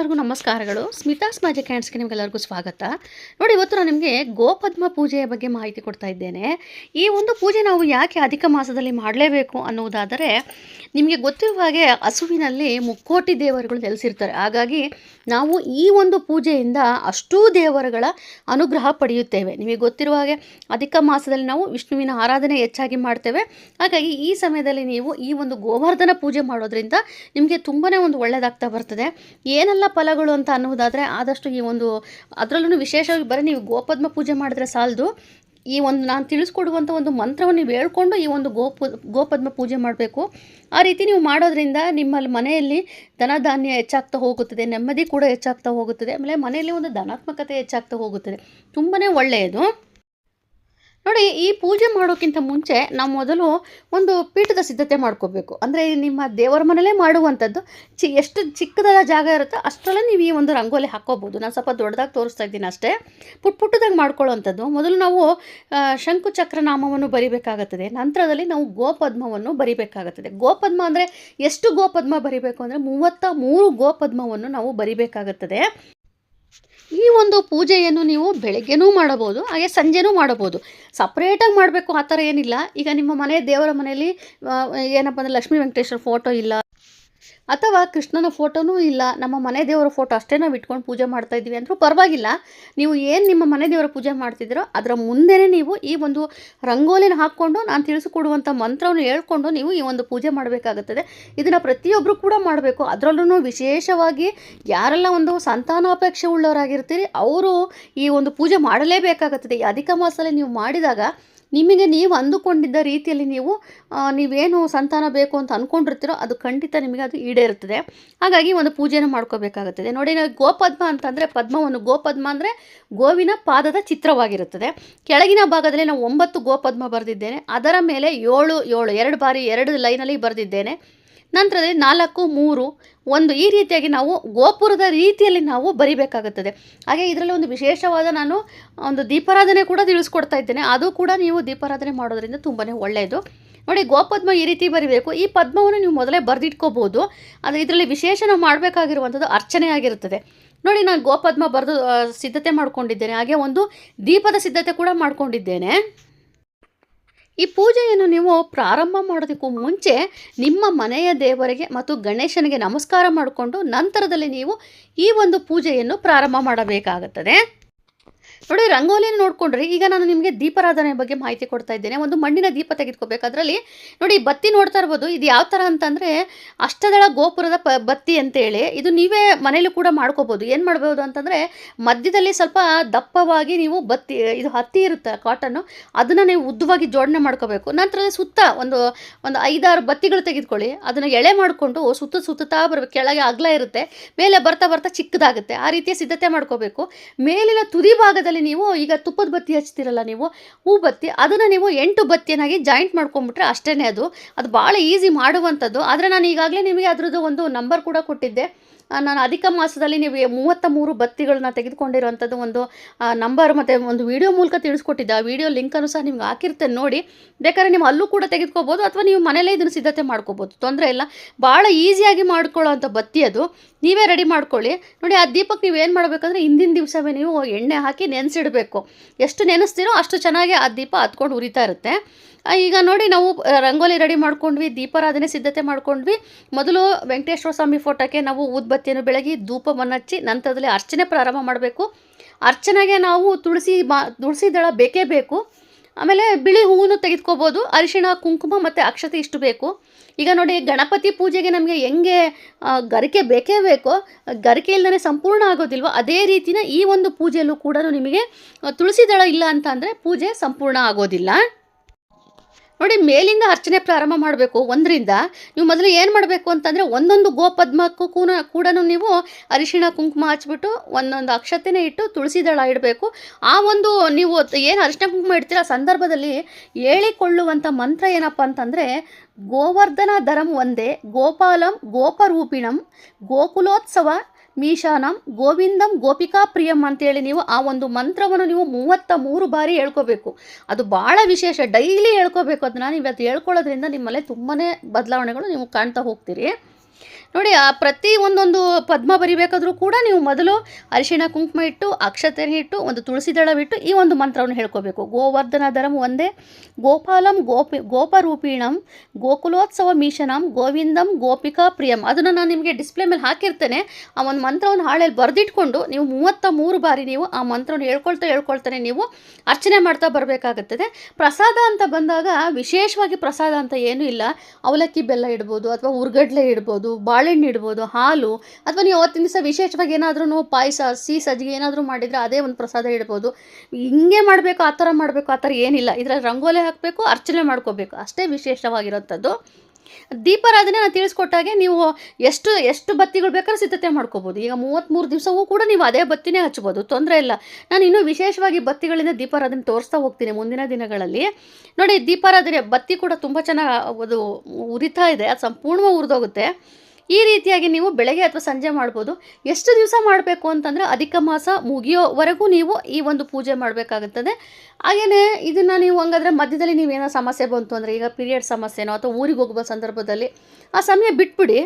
ಎಲ್ಲರಿಗೂ ನಮಸ್ಕಾರಗಳು. ಸ್ಮಿತಾಸ್ ಮ್ಯಾಜಿಕ್ ಹ್ಯಾಂಡ್ಸ್ಗೆ ನಿಮಗೆಲ್ಲರಿಗೂ ಸ್ವಾಗತ. ನೋಡಿ, ಇವತ್ತು ನಾನು ನಿಮಗೆ ಗೋಪದ್ಮ ಪೂಜೆಯ ಬಗ್ಗೆ ಮಾಹಿತಿ ಕೊಡ್ತಾ ಇದ್ದೇನೆ. ಈ ಒಂದು ಪೂಜೆ ನಾವು ಯಾಕೆ ಅಧಿಕ ಮಾಸದಲ್ಲಿ ಮಾಡಲೇಬೇಕು ಅನ್ನುವುದಾದರೆ, ನಿಮಗೆ ಗೊತ್ತಿರುವ ಹಾಗೆ ಹಸುವಿನಲ್ಲಿ ಮುಕ್ಕೋಟಿ ದೇವರುಗಳು ನೆಲೆಸಿರ್ತಾರೆ. ಹಾಗಾಗಿ ನಾವು ಈ ಒಂದು ಪೂಜೆಯಿಂದ ಅಷ್ಟೂ ದೇವರುಗಳ ಅನುಗ್ರಹ ಪಡೆಯುತ್ತೇವೆ. ನಿಮಗೆ ಗೊತ್ತಿರುವ ಹಾಗೆ ಅಧಿಕ ಮಾಸದಲ್ಲಿ ನಾವು ವಿಷ್ಣುವಿನ ಆರಾಧನೆ ಹೆಚ್ಚಾಗಿ ಮಾಡ್ತೇವೆ. ಹಾಗಾಗಿ ಈ ಸಮಯದಲ್ಲಿ ನೀವು ಈ ಒಂದು ಗೋವರ್ಧನ ಪೂಜೆ ಮಾಡೋದ್ರಿಂದ ನಿಮಗೆ ತುಂಬಾ ಒಂದು ಒಳ್ಳೆಯದಾಗ್ತಾ ಬರ್ತದೆ. ಏನೆಲ್ಲ ಫಲಗಳು ಅಂತ ಅನ್ನೋದಾದರೆ, ಆದಷ್ಟು ಈ ಒಂದು ಅದರಲ್ಲೂ ವಿಶೇಷವಾಗಿ ಬರೀ ನೀವು ಗೋಪದ್ಮ ಪೂಜೆ ಮಾಡಿದ್ರೆ ಸಾಲದು. ಈ ಒಂದು ನಾನು ತಿಳಿಸ್ಕೊಡುವಂಥ ಒಂದು ಮಂತ್ರವನ್ನು ನೀವು ಹೇಳ್ಕೊಂಡು ಈ ಒಂದು ಗೋಪದ್ಮ ಪೂಜೆ ಮಾಡಬೇಕು. ಆ ರೀತಿ ನೀವು ಮಾಡೋದ್ರಿಂದ ನಿಮ್ಮಲ್ಲಿ ಮನೆಯಲ್ಲಿ ಧನಧಾನ್ಯ ಹೆಚ್ಚಾಗ್ತಾ ಹೋಗುತ್ತದೆ, ನೆಮ್ಮದಿ ಕೂಡ ಹೆಚ್ಚಾಗ್ತಾ ಹೋಗುತ್ತದೆ. ಆಮೇಲೆ ಮನೆಯಲ್ಲಿ ಒಂದು ಧನಾತ್ಮಕತೆ ಹೆಚ್ಚಾಗ್ತಾ ಹೋಗುತ್ತದೆ. ತುಂಬಾ ಒಳ್ಳೆಯದು. ನೋಡಿ, ಈ ಪೂಜೆ ಮಾಡೋಕ್ಕಿಂತ ಮುಂಚೆ ನಾವು ಮೊದಲು ಒಂದು ಪೀಠದ ಸಿದ್ಧತೆ ಮಾಡ್ಕೋಬೇಕು. ಅಂದರೆ ನಿಮ್ಮ ದೇವರ ಮನೇಲೇ ಮಾಡುವಂಥದ್ದು. ಎಷ್ಟು ಚಿಕ್ಕದಾದ ಜಾಗ ಇರುತ್ತೋ ಅಷ್ಟರಲ್ಲೇ ನೀವು ಈ ಒಂದು ರಂಗೋಲಿ ಹಾಕ್ಕೋಬೋದು. ನಾನು ಸ್ವಲ್ಪ ದೊಡ್ಡದಾಗಿ ತೋರಿಸ್ತಾ ಇದ್ದೀನಿ ಅಷ್ಟೇ. ಪುಟ್ಟದಾಗಿ ಮಾಡ್ಕೊಳ್ಳೋವಂಥದ್ದು. ಮೊದಲು ನಾವು ಶಂಕುಚಕ್ರ ನಾಮವನ್ನು ಬರಿಬೇಕಾಗುತ್ತದೆ. ನಂತರದಲ್ಲಿ ನಾವು ಗೋಪದ್ಮವನ್ನು ಬರಿಬೇಕಾಗುತ್ತದೆ. ಗೋಪದ್ಮ ಅಂದರೆ ಎಷ್ಟು ಗೋಪದ್ಮ ಬರಿಬೇಕು ಅಂದರೆ 33 ಗೋಪದ್ಮವನ್ನು ನಾವು ಬರಿಬೇಕಾಗುತ್ತದೆ. ಈ ಒಂದು ಪೂಜೆಯನ್ನು ನೀವು ಬೆಳಗ್ಗೆನೂ ಮಾಡಬಹುದು, ಹಾಗೆ ಸಂಜೆನೂ ಮಾಡಬಹುದು. ಸಪ್ರೇಟಾಗಿ ಮಾಡಬೇಕು ಆ ಥರ ಏನಿಲ್ಲ. ಈಗ ನಿಮ್ಮ ದೇವರ ಮನೆಯಲ್ಲಿ ಏನಪ್ಪ ಅಂದರೆ ಲಕ್ಷ್ಮೀ ವೆಂಕಟೇಶ್ವರ ಫೋಟೋ ಇಲ್ಲ, ಅಥವಾ ಕೃಷ್ಣನ ಫೋಟೋನೂ ಇಲ್ಲ, ನಮ್ಮ ಮನೆ ದೇವರ ಫೋಟೋ ಅಷ್ಟೇ ನಾವು ಇಟ್ಕೊಂಡು ಪೂಜೆ ಮಾಡ್ತಾ ಇದ್ದೀವಿ ಅಂದರೂ ಪರವಾಗಿಲ್ಲ. ನೀವು ಏನು ನಿಮ್ಮ ಮನೆ ದೇವರ ಪೂಜೆ ಮಾಡ್ತಿದ್ದೀರೋ ಅದರ ಮುಂದೆನೇ ನೀವು ಈ ಒಂದು ರಂಗೋಲಿನ ಹಾಕ್ಕೊಂಡು ನಾನು ತಿಳಿಸಿಕೊಡುವಂಥ ಮಂತ್ರವನ್ನು ಹೇಳ್ಕೊಂಡು ನೀವು ಈ ಒಂದು ಪೂಜೆ ಮಾಡಬೇಕಾಗುತ್ತದೆ. ಇದನ್ನು ಪ್ರತಿಯೊಬ್ಬರು ಕೂಡ ಮಾಡಬೇಕು. ಅದರಲ್ಲೂ ವಿಶೇಷವಾಗಿ ಯಾರೆಲ್ಲ ಒಂದು ಸಂತಾನಾಪೇಕ್ಷೆ ಉಳ್ಳವರಾಗಿರ್ತೀರಿ ಅವರು ಈ ಒಂದು ಪೂಜೆ ಮಾಡಲೇಬೇಕಾಗುತ್ತದೆ. ಈ ಅಧಿಕ ಮಾಸದಲ್ಲಿ ನೀವು ಮಾಡಿದಾಗ ನಿಮಗೆ ನೀವು ಅಂದುಕೊಂಡಿದ್ದ ರೀತಿಯಲ್ಲಿ ನೀವೇನು ಸಂತಾನ ಬೇಕು ಅಂತ ಅಂದ್ಕೊಂಡಿರ್ತೀರೋ ಅದು ಖಂಡಿತ ನಿಮಗೆ ಅದು ಈಡೇರುತ್ತದೆ. ಹಾಗಾಗಿ ಒಂದು ಪೂಜೆಯನ್ನು ಮಾಡ್ಕೋಬೇಕಾಗುತ್ತದೆ. ನೋಡಿ, ನಾವು ಗೋಪದ್ಮ ಅಂತಂದರೆ ಗೋಪದ್ಮ ಅಂದರೆ ಗೋವಿನ ಪಾದದ ಚಿತ್ರವಾಗಿರುತ್ತದೆ. ಕೆಳಗಿನ ಭಾಗದಲ್ಲಿ ನಾವು 9 ಗೋಪದ್ಮ ಬರೆದಿದ್ದೇನೆ. ಅದರ ಮೇಲೆ 7 2 ಬಾರಿ 2 ಲೈನಲ್ಲಿ ಬರೆದಿದ್ದೇನೆ. ನಂತರದಲ್ಲಿ 4 3 1 ಈ ರೀತಿಯಾಗಿ ನಾವು ಗೋಪುರದ ರೀತಿಯಲ್ಲಿ ನಾವು ಬರಿಬೇಕಾಗುತ್ತದೆ. ಹಾಗೆ ಇದರಲ್ಲಿ ಒಂದು ವಿಶೇಷವಾದ ನಾನು ಒಂದು ದೀಪಾರಾಧನೆ ಕೂಡ ತಿಳಿಸ್ಕೊಡ್ತಾ ಇದ್ದೇನೆ. ಅದು ಕೂಡ ನೀವು ದೀಪಾರಾಧನೆ ಮಾಡೋದ್ರಿಂದ ತುಂಬಾ ಒಳ್ಳೆಯದು. ನೋಡಿ, ಗೋಪದ್ಮ ಈ ರೀತಿ ಬರಿಬೇಕು. ಈ ಪದ್ಮವನ್ನು ನೀವು ಮೊದಲೇ ಬರೆದಿಟ್ಕೋಬೋದು. ಅದು ಇದರಲ್ಲಿ ವಿಶೇಷ ನಾವು ಮಾಡಬೇಕಾಗಿರುವಂಥದ್ದು ಅರ್ಚನೆ ಆಗಿರುತ್ತದೆ. ನೋಡಿ, ನಾನು ಗೋಪದ್ಮ ಬರೆದು ಸಿದ್ಧತೆ ಮಾಡ್ಕೊಂಡಿದ್ದೇನೆ. ಹಾಗೆ ಒಂದು ದೀಪದ ಸಿದ್ಧತೆ ಕೂಡ ಮಾಡ್ಕೊಂಡಿದ್ದೇನೆ. ಈ ಪೂಜೆಯನ್ನು ನೀವು ಪ್ರಾರಂಭ ಮಾಡೋದಕ್ಕೂ ಮುಂಚೆ ನಿಮ್ಮ ಮನೆಯ ದೇವರಿಗೆ ಮತ್ತು ಗಣೇಶನಿಗೆ ನಮಸ್ಕಾರ ಮಾಡಿಕೊಂಡು ನಂತರದಲ್ಲಿ ನೀವು ಈ ಒಂದು ಪೂಜೆಯನ್ನು ಪ್ರಾರಂಭ ಮಾಡಬೇಕಾಗುತ್ತದೆ. ನೋಡಿ, ರಂಗೋಲಿಯನ್ನು ನೋಡ್ಕೊಂಡ್ರಿ. ಈಗ ನಾನು ನಿಮಗೆ ದೀಪಾರಾಧನೆ ಬಗ್ಗೆ ಮಾಹಿತಿ ಕೊಡ್ತಾ ಇದ್ದೇನೆ. ಒಂದು ಮಣ್ಣಿನ ದೀಪ ತೆಗೆದುಕೋಬೇಕು. ಅದರಲ್ಲಿ ನೋಡಿ, ಬತ್ತಿ ನೋಡ್ತಾ ಇರ್ಬೋದು. ಇದು ಯಾವ ಥರ ಅಂತಂದರೆ ಅಷ್ಟದಳ ಗೋಪುರದ ಬತ್ತಿ ಅಂತೇಳಿ. ಇದು ನೀವೇ ಮನೇಲಿ ಕೂಡ ಮಾಡ್ಕೋಬೋದು. ಏನು ಮಾಡ್ಬೋದು ಅಂತಂದರೆ, ಮಧ್ಯದಲ್ಲಿ ಸ್ವಲ್ಪ ದಪ್ಪವಾಗಿ ನೀವು ಬತ್ತಿ, ಇದು ಹತ್ತಿ ಇರುತ್ತೆ ಕಾಟನ್ನು, ಅದನ್ನು ನೀವು ಉದ್ದವಾಗಿ ಜೋಡಣೆ ಮಾಡ್ಕೋಬೇಕು. ನಂತರ ಸುತ್ತ ಒಂದು 5-6 ಬತ್ತಿಗಳು ತೆಗೆದುಕೊಳ್ಳಿ. ಅದನ್ನು ಎಳೆ ಮಾಡಿಕೊಂಡು ಸುತ್ತುತ್ತಾ ಬರಬೇಕು. ಕೆಳಗೆ ಅಗಲ ಇರುತ್ತೆ, ಮೇಲೆ ಬರ್ತಾ ಬರ್ತಾ ಚಿಕ್ಕದಾಗುತ್ತೆ. ಆ ರೀತಿಯ ಸಿದ್ಧತೆ ಮಾಡ್ಕೋಬೇಕು. ಮೇಲಿನ ತುದಿ ಭಾಗದಲ್ಲಿ ನೀವು ಈಗ ತುಪ್ಪದ ಬತ್ತಿ ಹಚ್ತಿರಲ್ಲ, ನೀವು ಹೂ ಬತ್ತಿ, ಅದನ್ನು ನೀವು 8 ಬತ್ತಿಯನ್ನಾಗಿ ಜಾಯಿಂಟ್ ಮಾಡ್ಕೊಂಡ್ಬಿಟ್ರೆ ಅಷ್ಟೇ. ಅದು ಭಾಳ ಈಸಿ ಮಾಡುವಂಥದ್ದು. ಆದರೆ ನಾನು ಈಗಾಗಲೇ ನಿಮಗೆ ಅದರದ್ದು ಒಂದು ನಂಬರ್ ಕೂಡ ಕೊಟ್ಟಿದ್ದೆ. ನಾನು ಅಧಿಕ ಮಾಸದಲ್ಲಿ ನೀವು 33 ಬತ್ತಿಗಳನ್ನ ತೆಗೆದುಕೊಂಡಿರುವಂಥದ್ದು ಒಂದು ನಂಬರ್ ಮತ್ತು ಒಂದು ವಿಡಿಯೋ ಮೂಲಕ ತಿಳಿಸ್ಕೊಟ್ಟಿದ್ದೆ. ಆ ವಿಡಿಯೋ ಲಿಂಕನ್ನು ಸಹ ನಿಮ್ಗೆ ಹಾಕಿರ್ತೇನೆ, ನೋಡಿ. ಬೇಕಾದ್ರೆ ನೀವು ಅಲ್ಲೂ ಕೂಡ ತೆಗೆದುಕೋಬೋದು, ಅಥವಾ ನೀವು ಮನೇಲೇ ಇದನ್ನು ಸಿದ್ಧತೆ ಮಾಡ್ಕೋಬೋದು, ತೊಂದರೆ ಇಲ್ಲ. ಭಾಳ ಈಸಿಯಾಗಿ ಮಾಡ್ಕೊಳ್ಳೋ ಅಂಥ ಬತ್ತಿ ಅದು. ನೀವೇ ರೆಡಿ ಮಾಡ್ಕೊಳ್ಳಿ. ನೋಡಿ, ಆ ದೀಪಕ್ಕೆ ನೀವು ಏನು ಮಾಡಬೇಕಂದ್ರೆ ಹಿಂದಿನ ದಿವಸವೇ ನೀವು ಎಣ್ಣೆ ಹಾಕಿ ನೆನೆಸಿಡಬೇಕು. ಎಷ್ಟು ನೆನೆಸ್ತೀರೋ ಅಷ್ಟು ಚೆನ್ನಾಗಿ ಆ ದೀಪ ಹತ್ಕೊಂಡು ಉರಿತಾ ಇರುತ್ತೆ. ಈಗ ನೋಡಿ, ನಾವು ರಂಗೋಲಿ ರೆಡಿ ಮಾಡ್ಕೊಂಡ್ವಿ, ದೀಪಾರಾಧನೆ ಸಿದ್ಧತೆ ಮಾಡ್ಕೊಂಡ್ವಿ. ಮೊದಲು ವೆಂಕಟೇಶ್ವರ ಸ್ವಾಮಿ ಫೋಟೋಕ್ಕೆ ನಾವು ಊದ್ಬತ್ತಿಯನ್ನು ಬೆಳಗಿ ಧೂಪವನ್ನು ಹಚ್ಚಿ ನಂತರದಲ್ಲಿ ಅರ್ಚನೆ ಪ್ರಾರಂಭ ಮಾಡಬೇಕು. ಅರ್ಚನೆಗೆ ನಾವು ತುಳಸಿ ದಳ ಬೇಕೇ ಬೇಕು. ಆಮೇಲೆ ಬಿಳಿ ಹೂವನ್ನು ತೆಗೆದುಕೋಬೋದು. ಅರಿಶಿಣ, ಕುಂಕುಮ ಮತ್ತು ಅಕ್ಷತೆ ಇಷ್ಟು ಬೇಕು. ಈಗ ನೋಡಿ, ಗಣಪತಿ ಪೂಜೆಗೆ ನಮಗೆ ಹೆಂಗೆ ಗರಿಕೆ ಬೇಕೇ ಬೇಕೋ, ಗರಿಕೆ ಇಲ್ಲದೇ ಸಂಪೂರ್ಣ ಆಗೋದಿಲ್ವೋ, ಅದೇ ರೀತಿನ ಈ ಒಂದು ಪೂಜೆಯಲ್ಲೂ ಕೂಡ ನಿಮಗೆ ತುಳಸಿ ದಳ ಇಲ್ಲ ಅಂತ ಅಂದರೆ ಪೂಜೆ ಸಂಪೂರ್ಣ ಆಗೋದಿಲ್ಲ. ನೋಡಿ, ಮೇಲಿಂದ ಅರ್ಚನೆ ಪ್ರಾರಂಭ ಮಾಡಬೇಕು. 1ರಿಂದ ನೀವು ಮೊದಲು ಏನು ಮಾಡಬೇಕು ಅಂತಂದರೆ, ಒಂದೊಂದು ಗೋಪದ್ಮಕ್ಕೂ ಕೂಡ ನೀವು ಅರಿಶಿಣ ಕುಂಕುಮ ಹಚ್ಬಿಟ್ಟು ಒಂದೊಂದು ಅಕ್ಷತೆನೇ ಇಟ್ಟು ತುಳಸಿ ದಳ ಇಡಬೇಕು. ಆ ಒಂದು ನೀವು ಏನು ಅರಿಶಿಣ ಕುಂಕುಮ ಇಡ್ತೀರ ಆ ಸಂದರ್ಭದಲ್ಲಿ ಹೇಳಿಕೊಳ್ಳುವಂಥ ಮಂತ್ರ ಏನಪ್ಪ ಅಂತಂದರೆ, ಗೋವರ್ಧನ ಧರಂ ಒಂದೇ ಗೋಪಾಲಂ ಗೋಪರೂಪಿಣಂ ಗೋಕುಲೋತ್ಸವ ಮೀಶಾನಂ ಗೋವಿಂದಂ ಗೋಪಿಕಾ ಪ್ರಿಯಂ ಅಂತೇಳಿ ನೀವು ಆ ಒಂದು ಮಂತ್ರವನ್ನು ನೀವು 33 ಬಾರಿ ಹೇಳ್ಕೋಬೇಕು. ಅದು ಭಾಳ ವಿಶೇಷ. ಡೈಲಿ ಹೇಳ್ಕೋಬೇಕು. ಅದನ್ನು ನೀವು ಅದು ಹೇಳ್ಕೊಳ್ಳೋದ್ರಿಂದ ನಿಮ್ಮಲ್ಲೇ ತುಂಬಾ ಬದಲಾವಣೆಗಳು ನೀವು ಕಾಣ್ತಾ ಹೋಗ್ತೀರಿ. ನೋಡಿ ಆ ಪ್ರತಿ ಒಂದೊಂದು ಪದ್ಮ ಬರಿಬೇಕಾದ್ರೂ ಕೂಡ ನೀವು ಮೊದಲು ಅರಿಶಿಣ ಕುಂಕುಮ ಇಟ್ಟು ಅಕ್ಷತೆ ಇಟ್ಟು ಒಂದು ತುಳಸಿ ದಳವಿಟ್ಟು ಈ ಒಂದು ಮಂತ್ರವನ್ನು ಹೇಳ್ಕೋಬೇಕು. ಗೋವರ್ಧನಧರಂ ಒಂದೇ ಗೋಪಾಲಂ ಗೋಪರೂಪೀಣಂ ಗೋಕುಲೋತ್ಸವ ಮೀಶನಂ ಗೋವಿಂದಂ ಗೋಪಿಕಾ ಪ್ರಿಯಂ. ಅದನ್ನು ನಾನು ನಿಮಗೆ ಡಿಸ್ಪ್ಲೇ ಮೇಲೆ ಹಾಕಿರ್ತೇನೆ. ಆ ಒಂದು ಮಂತ್ರವನ್ನು ಹಾಳೆಯಲ್ಲಿ ಬರೆದಿಟ್ಕೊಂಡು ನೀವು 33 ಬಾರಿ ನೀವು ಆ ಮಂತ್ರವನ್ನು ಹೇಳ್ಕೊಳ್ತಾನೆ ನೀವು ಅರ್ಚನೆ ಮಾಡ್ತಾ ಬರಬೇಕಾಗುತ್ತದೆ. ಪ್ರಸಾದ ಅಂತ ಬಂದಾಗ ವಿಶೇಷವಾಗಿ ಪ್ರಸಾದ ಅಂತ ಏನೂ ಇಲ್ಲ. ಅವಲಕ್ಕಿ ಬೆಲ್ಲ ಇಡ್ಬೋದು, ಅಥವಾ ಉರ್ಗಡ್ಲೆ ಇಡ್ಬೋದು, ಬಾಳೆಹಣ್ಣು ಇಡ್ಬೋದು, ಹಾಲು, ಅಥವಾ ನೀವು ಅವತ್ತಿನ ದಿವಸ ವಿಶೇಷವಾಗಿ ಏನಾದ್ರೂ ಪಾಯಸ, ಸಿಹಿ ಸಜ್ಜಿಗೆ ಏನಾದರೂ ಮಾಡಿದರೆ ಅದೇ ಒಂದು ಪ್ರಸಾದ ಇಡ್ಬೋದು. ಹಿಂಗೆ ಮಾಡಬೇಕು ಆ ಥರ ಏನಿಲ್ಲ. ಇದರಲ್ಲಿ ರಂಗೋಲಿ ಹಾಕಬೇಕು, ಅರ್ಚನೆ ಮಾಡ್ಕೋಬೇಕು, ಅಷ್ಟೇ ವಿಶೇಷವಾಗಿರೋಂಥದ್ದು. ದೀಪಾರಾಧನೆ ನಾನು ತಿಳಿಸ್ಕೊಟ್ಟಾಗೆ ನೀವು ಎಷ್ಟು ಬತ್ತಿಗಳು ಬೇಕಾದ್ರೂ ಸಿದ್ಧತೆ ಮಾಡ್ಕೋಬೋದು. ಈಗ 33 ದಿವಸವೂ ಕೂಡ ನೀವು ಅದೇ ಬತ್ತಿನೇ ಹಚ್ಬೋದು, ತೊಂದರೆ ಇಲ್ಲ. ನಾನು ಇನ್ನೂ ವಿಶೇಷವಾಗಿ ಬತ್ತಿಗಳಿಂದ ದೀಪಾರಾಧನೆ ತೋರಿಸ್ತಾ ಹೋಗ್ತೀನಿ ಮುಂದಿನ ದಿನಗಳಲ್ಲಿ. ನೋಡಿ, ದೀಪಾರಾಧನೆ ಬತ್ತಿ ಕೂಡ ತುಂಬ ಚೆನ್ನಾಗಿ ಅದು ಉರಿತಾ ಇದೆ, ಅದು ಸಂಪೂರ್ಣವಾಗಿ ಉರಿದೋಗುತ್ತೆ. ಈ ರೀತಿಯಾಗಿ ನೀವು ಬೆಳಗ್ಗೆ ಅಥವಾ ಸಂಜೆ ಮಾಡ್ಬೋದು. ಎಷ್ಟು ದಿವಸ ಮಾಡಬೇಕು ಅಂತಂದರೆ ಅಧಿಕ ಮಾಸ ಮುಗಿಯೋವರೆಗೂ ನೀವು ಈ ಒಂದು ಪೂಜೆ ಮಾಡಬೇಕಾಗುತ್ತದೆ. ಹಾಗೆಯೇ ಇದನ್ನು ನೀವು ಹಂಗಾದ್ರೆ ಮಧ್ಯದಲ್ಲಿ ನೀವೇನೋ ಸಮಸ್ಯೆ ಬಂತು ಅಂದರೆ, ಈಗ ಪೀರಿಯಡ್ ಸಮಸ್ಯೆನೋ ಅಥವಾ ಊರಿಗೆ ಹೋಗುವ ಸಂದರ್ಭದಲ್ಲಿ ಆ ಸಮಯ ಬಿಟ್ಬಿಡಿ.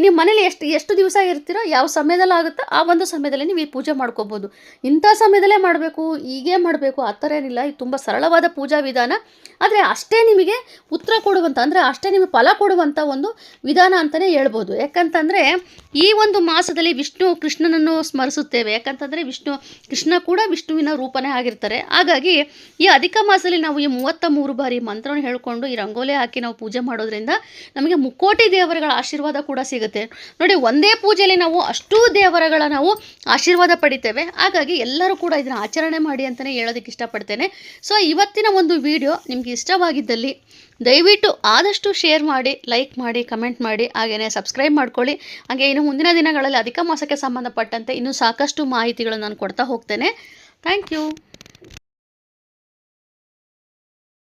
ನಿಮ್ಮ ಮನೇಲಿ ಎಷ್ಟು ದಿವಸ ಇರ್ತೀರೋ, ಯಾವ ಸಮಯದಲ್ಲಿ ಆಗುತ್ತೋ ಆ ಒಂದು ಸಮಯದಲ್ಲಿ ನೀವು ಈ ಪೂಜೆ ಮಾಡ್ಕೋಬೋದು. ಇಂಥ ಸಮಯದಲ್ಲೇ ಮಾಡಬೇಕು, ಹೀಗೇ ಮಾಡಬೇಕು ಆ ಥರ ಏನಿಲ್ಲ. ಇದು ತುಂಬ ಸರಳವಾದ ಪೂಜಾ ವಿಧಾನ, ಆದರೆ ಅಷ್ಟೇ ನಿಮಗೆ ಉತ್ತರ ಕೊಡುವಂಥ, ಅಂದರೆ ಅಷ್ಟೇ ನಿಮಗೆ ಫಲ ಕೊಡುವಂಥ ಒಂದು ವಿಧಾನ ಅಂತಲೇ ಹೇಳ್ಬೋದು. ಯಾಕಂತಂದರೆ ಈ ಒಂದು ಮಾಸದಲ್ಲಿ ಕೃಷ್ಣನನ್ನು ಸ್ಮರಿಸುತ್ತೇವೆ. ಯಾಕಂತಂದರೆ ಕೃಷ್ಣ ಕೂಡ ವಿಷ್ಣುವಿನ ರೂಪನೇ ಆಗಿರ್ತಾರೆ. ಹಾಗಾಗಿ ಈ ಅಧಿಕ ಮಾಸದಲ್ಲಿ ನಾವು ಈ 33 ಬಾರಿ ಮಂತ್ರವನ್ನು ಹೇಳ್ಕೊಂಡು ಈ ರಂಗೋಲಿ ಹಾಕಿ ನಾವು ಪೂಜೆ ಮಾಡೋದ್ರಿಂದ ನಮಗೆ ಮುಕ್ಕೋಟಿ ದೇವರುಗಳ ಆಶೀರ್ವಾದ ಕೂಡ ಸಿಗುತ್ತೆ. ನೋಡಿ, ಒಂದೇ ಪೂಜೆಯಲ್ಲಿ ನಾವು ಅಷ್ಟೂ ದೇವರುಗಳ ನಾವು ಆಶೀರ್ವಾದ ಪಡಿತೇವೆ. ಹಾಗಾಗಿ ಎಲ್ಲರೂ ಕೂಡ ಇದನ್ನು ಆಚರಣೆ ಮಾಡಿ ಅಂತಲೇ ಹೇಳೋದಕ್ಕೆ ಇಷ್ಟಪಡ್ತೇನೆ. ಸೊ ಇವತ್ತಿನ ಒಂದು ವಿಡಿಯೋ ನಿಮಗೆ ಇಷ್ಟವಾಗಿದ್ದಲ್ಲಿ ದಯವಿಟ್ಟು ಆದಷ್ಟು ಶೇರ್ ಮಾಡಿ, ಲೈಕ್ ಮಾಡಿ, ಕಮೆಂಟ್ ಮಾಡಿ, ಹಾಗೆಯೇ ಸಬ್ಸ್ಕ್ರೈಬ್ ಮಾಡ್ಕೊಳ್ಳಿ. ಹಾಗೆ ಇನ್ನು ಮುಂದಿನ ದಿನಗಳಲ್ಲಿ ಅಧಿಕ ಮಾಸಕ್ಕೆ ಸಂಬಂಧಪಟ್ಟಂತೆ ಇನ್ನೂ ಸಾಕಷ್ಟು ಮಾಹಿತಿಗಳನ್ನು ನಾನು ಕೊಡ್ತಾ ಹೋಗ್ತೇನೆ. Thank you.